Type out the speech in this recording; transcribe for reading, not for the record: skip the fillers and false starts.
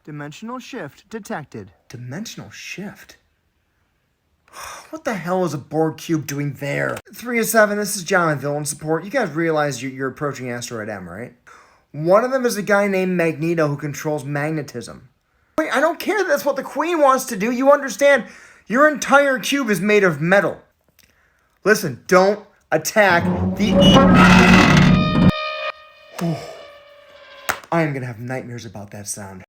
Dimensional shift detected. Dimensional shift? What the hell is a Borg cube doing there? 3 of 7, this is John, Villain Support. You guys realize you're approaching Asteroid M, right? One of them is a guy named Magneto who controls magnetism. Wait, I don't care that that's what the Queen wants to do. You understand? Your entire cube is made of metal. Listen, don't attack the... I am going to have nightmares about that sound.